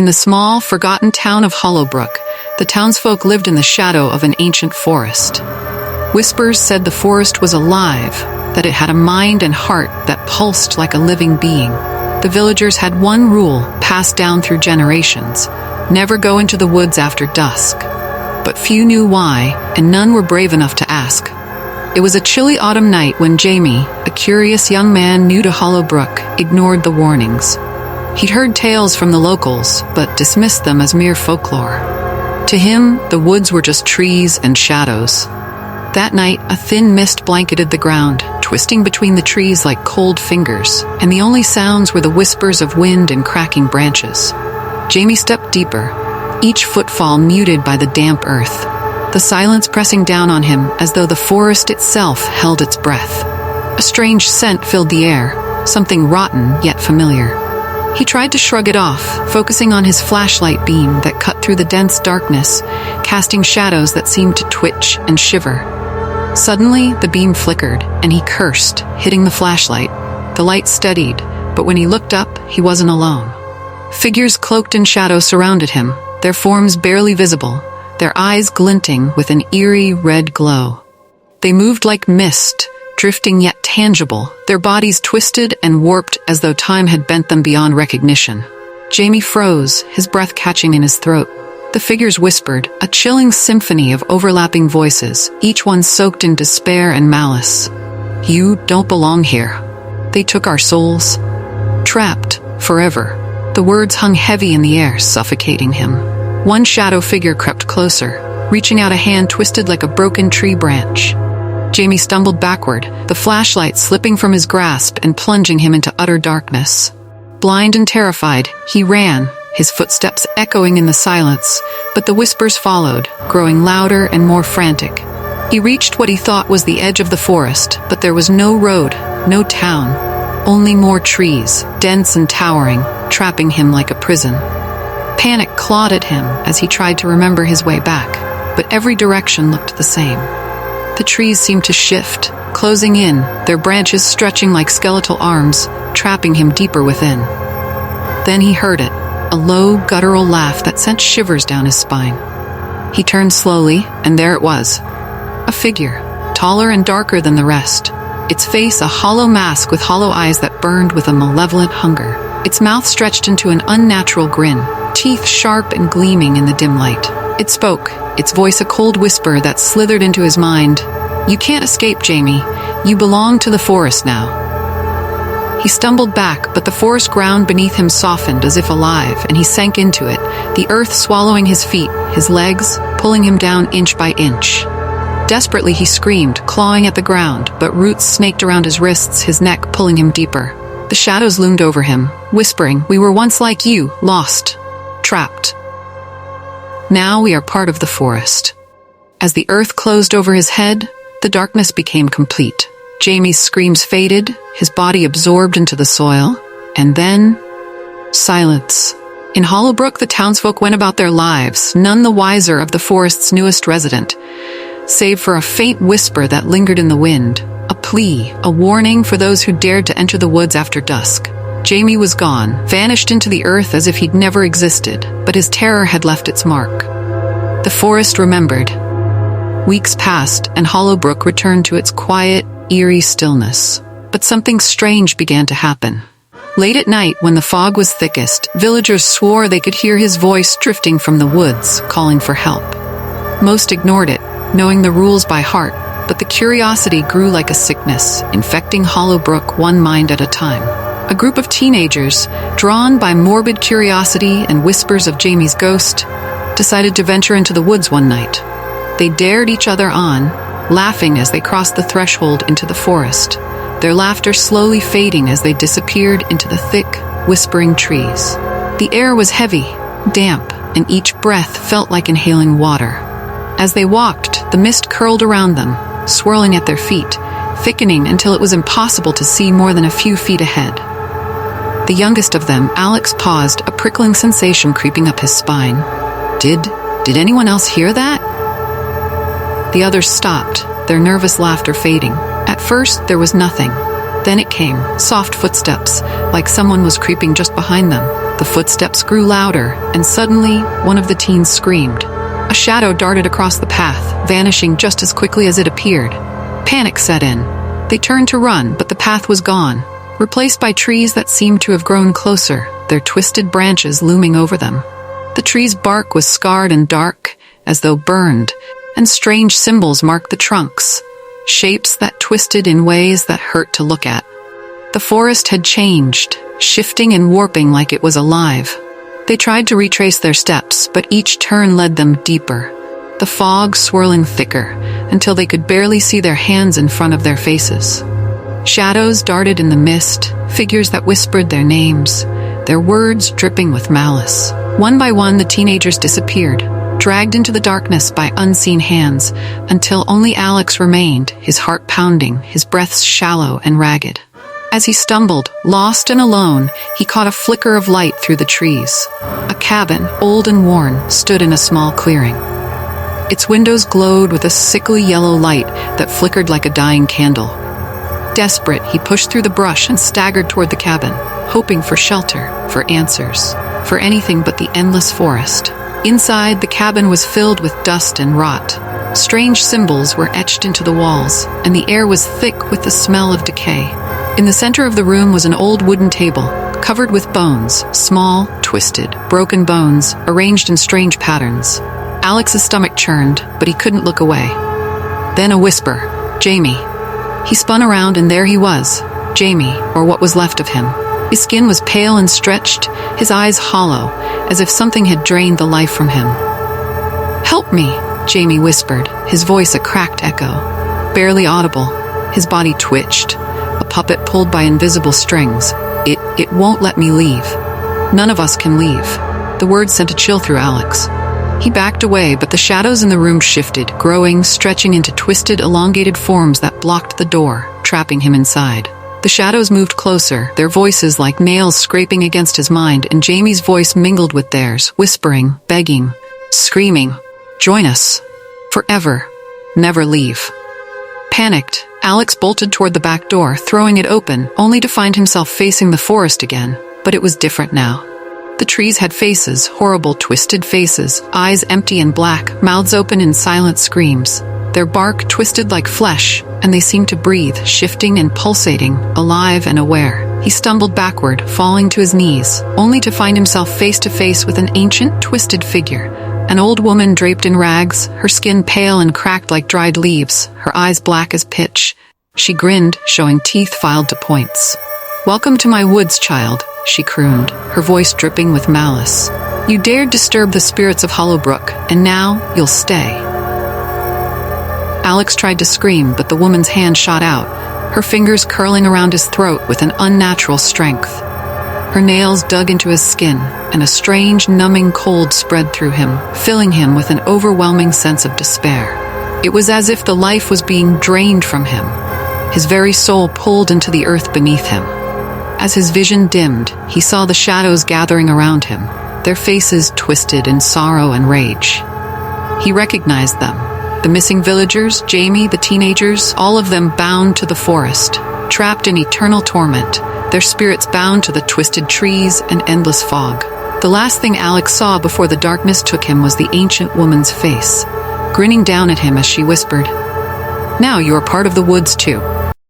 In the small, forgotten town of Hollow Brook, the townsfolk lived in the shadow of an ancient forest. Whispers said the forest was alive, that it had a mind and heart that pulsed like a living being. The villagers had one rule, passed down through generations: never go into the woods after dusk. But few knew why, and none were brave enough to ask. It was a chilly autumn night when Jamie, a curious young man new to Hollow Brook, ignored the warnings. He'd heard tales from the locals, but dismissed them as mere folklore. To him, the woods were just trees and shadows. That night, a thin mist blanketed the ground, twisting between the trees like cold fingers, and the only sounds were the whispers of wind and cracking branches. Jamie stepped deeper, each footfall muted by the damp earth, the silence pressing down on him as though the forest itself held its breath. A strange scent filled the air, something rotten yet familiar. He tried to shrug it off, focusing on his flashlight beam that cut through the dense darkness, casting shadows that seemed to twitch and shiver. Suddenly, the beam flickered, and he cursed, hitting the flashlight. The light steadied, but when he looked up, he wasn't alone. Figures cloaked in shadow surrounded him, their forms barely visible, their eyes glinting with an eerie red glow. They moved like mist, drifting yet tangible, their bodies twisted and warped as though time had bent them beyond recognition. Jamie froze, his breath catching in his throat. The figures whispered, a chilling symphony of overlapping voices, each one soaked in despair and malice. "You don't belong here. They took our souls. Trapped, forever." The words hung heavy in the air, suffocating him. One shadow figure crept closer, reaching out a hand twisted like a broken tree branch. Jamie stumbled backward, the flashlight slipping from his grasp and plunging him into utter darkness. Blind and terrified, he ran, his footsteps echoing in the silence, but the whispers followed, growing louder and more frantic. He reached what he thought was the edge of the forest, but there was no road, no town, only more trees, dense and towering, trapping him like a prison. Panic clawed at him as he tried to remember his way back, but every direction looked the same. The trees seemed to shift, closing in, their branches stretching like skeletal arms, trapping him deeper within. Then he heard it, a low, guttural laugh that sent shivers down his spine. He turned slowly, and there it was. A figure, taller and darker than the rest. Its face a hollow mask with hollow eyes that burned with a malevolent hunger. Its mouth stretched into an unnatural grin, teeth sharp and gleaming in the dim light. It spoke, its voice a cold whisper that slithered into his mind. "You can't escape, Jamie. You belong to the forest now." He stumbled back, but the forest ground beneath him softened as if alive, and he sank into it, the earth swallowing his feet, his legs, pulling him down inch by inch. Desperately he screamed, clawing at the ground, but roots snaked around his wrists, his neck pulling him deeper. The shadows loomed over him, whispering, "We were once like you, lost, trapped. Now we are part of the forest." As the earth closed over his head, the darkness became complete. Jamie's screams faded, his body absorbed into the soil, and then silence. In Hollow Brook, the townsfolk went about their lives, none the wiser of the forest's newest resident, save for a faint whisper that lingered in the wind, a plea, a warning for those who dared to enter the woods after dusk. Jamie was gone, vanished into the earth as if he'd never existed, but his terror had left its mark. The forest remembered. Weeks passed, and Hollow Brook returned to its quiet, eerie stillness. But something strange began to happen. Late at night, when the fog was thickest, villagers swore they could hear his voice drifting from the woods, calling for help. Most ignored it, knowing the rules by heart, but the curiosity grew like a sickness, infecting Hollow Brook one mind at a time. A group of teenagers, drawn by morbid curiosity and whispers of Jamie's ghost, decided to venture into the woods one night. They dared each other on, laughing as they crossed the threshold into the forest, their laughter slowly fading as they disappeared into the thick, whispering trees. The air was heavy, damp, and each breath felt like inhaling water. As they walked, the mist curled around them, swirling at their feet, thickening until it was impossible to see more than a few feet ahead. The youngest of them, Alex, paused, a prickling sensation creeping up his spine. Did anyone else hear that? The others stopped, their nervous laughter fading. At first, there was nothing. Then it came, soft footsteps, like someone was creeping just behind them. The footsteps grew louder, and suddenly, one of the teens screamed. A shadow darted across the path, vanishing just as quickly as it appeared. Panic set in. They turned to run, but the path was gone, replaced by trees that seemed to have grown closer, their twisted branches looming over them. The tree's bark was scarred and dark, as though burned, and strange symbols marked the trunks, shapes that twisted in ways that hurt to look at. The forest had changed, shifting and warping like it was alive. They tried to retrace their steps, but each turn led them deeper, the fog swirling thicker, until they could barely see their hands in front of their faces. Shadows darted in the mist, figures that whispered their names, their words dripping with malice. One by one, the teenagers disappeared, dragged into the darkness by unseen hands, until only Alex remained, his heart pounding, his breaths shallow and ragged. As he stumbled, lost and alone, he caught a flicker of light through the trees. A cabin, old and worn, stood in a small clearing. Its windows glowed with a sickly yellow light that flickered like a dying candle. Desperate, he pushed through the brush and staggered toward the cabin, hoping for shelter, for answers, for anything but the endless forest. Inside, the cabin was filled with dust and rot. Strange symbols were etched into the walls, and the air was thick with the smell of decay. In the center of the room was an old wooden table, covered with bones, small, twisted, broken bones, arranged in strange patterns. Alex's stomach churned, but he couldn't look away. Then a whisper, "Jamie." He spun around, and there he was, Jamie, or what was left of him. His skin was pale and stretched, his eyes hollow, as if something had drained the life from him. "Help me," Jamie whispered, his voice a cracked echo. Barely audible, his body twitched, a puppet pulled by invisible strings. It won't let me leave. None of us can leave." The words sent a chill through Alex. He backed away, but the shadows in the room shifted, growing, stretching into twisted, elongated forms that blocked the door, trapping him inside. The shadows moved closer, their voices like nails scraping against his mind, and Jamie's voice mingled with theirs, whispering, begging, screaming, "Join us. Forever. Never leave." Panicked, Alex bolted toward the back door, throwing it open, only to find himself facing the forest again. But it was different now. The trees had faces, horrible twisted faces, eyes empty and black, mouths open in silent screams. Their bark twisted like flesh, and they seemed to breathe, shifting and pulsating, alive and aware. He stumbled backward, falling to his knees, only to find himself face to face with an ancient, twisted figure. An old woman draped in rags, her skin pale and cracked like dried leaves, her eyes black as pitch. She grinned, showing teeth filed to points. "Welcome to my woods, child," she crooned, her voice dripping with malice. "You dared disturb the spirits of Hollow Brook, and now you'll stay." Alex tried to scream, but the woman's hand shot out, her fingers curling around his throat with an unnatural strength. Her nails dug into his skin, and a strange, numbing cold spread through him, filling him with an overwhelming sense of despair. It was as if the life was being drained from him, his very soul pulled into the earth beneath him. As his vision dimmed, he saw the shadows gathering around him, their faces twisted in sorrow and rage. He recognized them. The missing villagers, Jamie, the teenagers, all of them bound to the forest, trapped in eternal torment, their spirits bound to the twisted trees and endless fog. The last thing Alex saw before the darkness took him was the ancient woman's face, grinning down at him as she whispered, "Now you are part of the woods too."